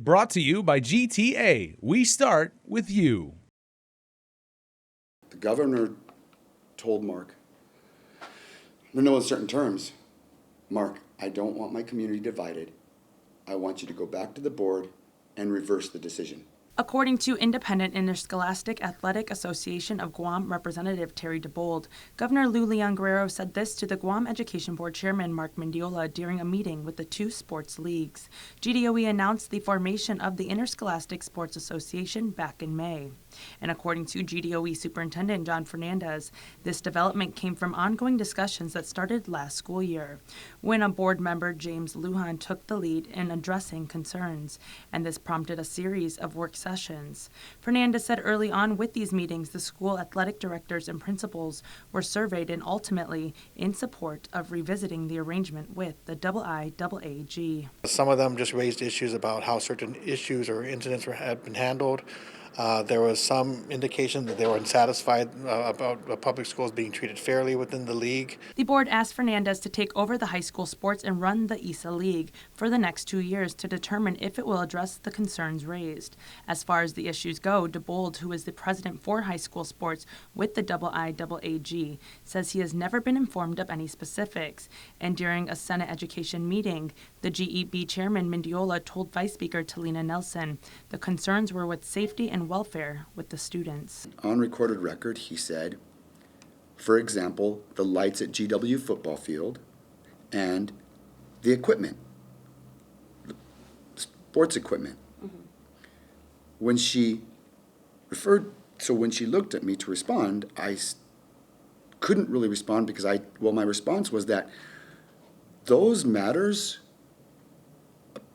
Brought to you by GTA. We start with you. The governor told Mark, in no uncertain terms, Mark, I don't want my community divided. I want you to go back to the board and reverse the decision. According to Independent Interscholastic Athletic Association of Guam Representative Terry DeBold, Governor Lou Leon Guerrero said this to the Guam Education Board Chairman Mark Mendiola during a meeting with the two sports leagues. GDOE announced the formation of the Interscholastic Sports Association back in May. And according to GDOE Superintendent John Fernandez, this development came from ongoing discussions that started last school year, when a board member, James Lujan, took the lead in addressing concerns, and this prompted a series of work sessions. Fernandez said early on with these meetings, the school athletic directors and principals were surveyed and ultimately in support of revisiting the arrangement with the IIAAG. Some of them just raised issues about how certain issues or incidents had been handled. There was some indication that they were unsatisfied about public schools being treated fairly within the league. The board asked Fernandez to take over the high school sports and run the ISA League for the next 2 years to determine if it will address the concerns raised. As far as the issues go, DeBold, who is the president for high school sports with the IIAAG, says he has never been informed of any specifics. And during a Senate education meeting, the GEB chairman Mendiola told Vice Speaker Talina Nelson the concerns were with safety and welfare with the students. On recorded record, he said, for example, the lights at GW football field and the equipment, the sports equipment. When she when she looked at me to respond, I couldn't really respond because my response was that those matters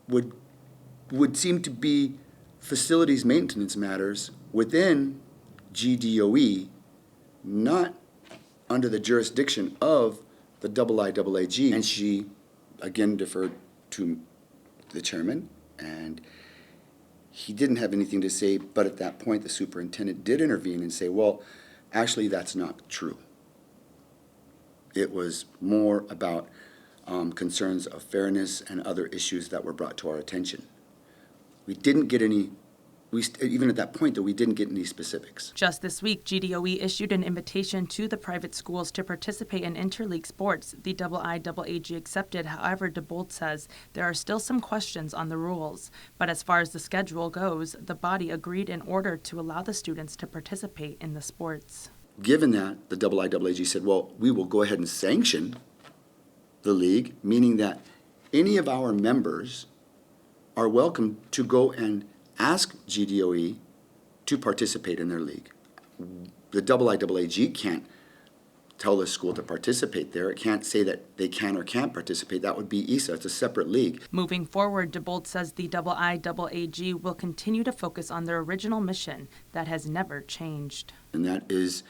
would seem to be facilities maintenance matters within GDOE, not under the jurisdiction of the IIAAG. And she again deferred to the chairman, and he didn't have anything to say, but at that point the superintendent did intervene and say, well, actually that's not true. It was more about concerns of fairness and other issues that were brought to our attention. We didn't get any, even at that point, though, we didn't get any specifics. Just this week, GDOE issued an invitation to the private schools to participate in interleague sports. The IIAAG accepted. However, DeBold says there are still some questions on the rules. But as far as the schedule goes, the body agreed in order to allow the students to participate in the sports. Given that, the IIAAG said, well, we will go ahead and sanction the league, meaning that any of our members are welcome to go and ask GDOE to participate in their league. The IIAAG can't tell the school to participate there. It can't say that they can or can't participate. That would be ISA. It's a separate league. Moving forward, DeBold says the IIAAG will continue to focus on their original mission that has never changed. And that is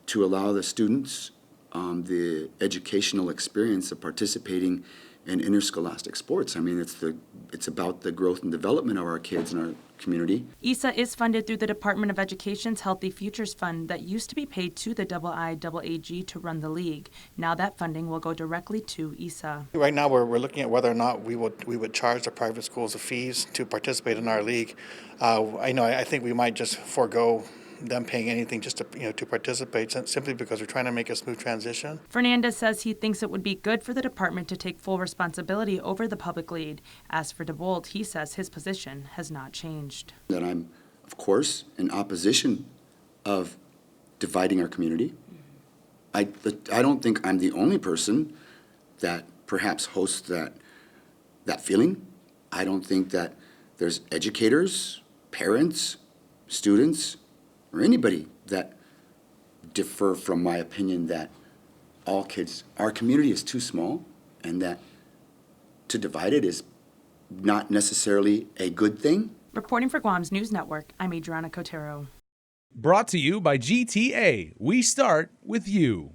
to allow the students the educational experience of participating in interscholastic sports. I mean, it's about the growth and development of our kids in our community. ISA is funded through the Department of Education's Healthy Futures Fund that used to be paid to the IIAAG to run the league. Now that funding will go directly to ISA. Right now we're looking at whether or not we would charge the private schools the fees to participate in our league. I think we might just forego them paying anything just to participate, simply because we're trying to make a smooth transition. Fernandez says he thinks it would be good for the department to take full responsibility over the public lead. As for DeBold, he says his position has not changed. That I'm, of course, in opposition of dividing our community. I don't think I'm the only person that perhaps hosts that feeling. I don't think that there's educators, parents, students, or anybody that differ from my opinion that our community is too small, and that to divide it is not necessarily a good thing. Reporting for Guam's News Network, I'm Adriana Cotero. Brought to you by GTA. We start with you.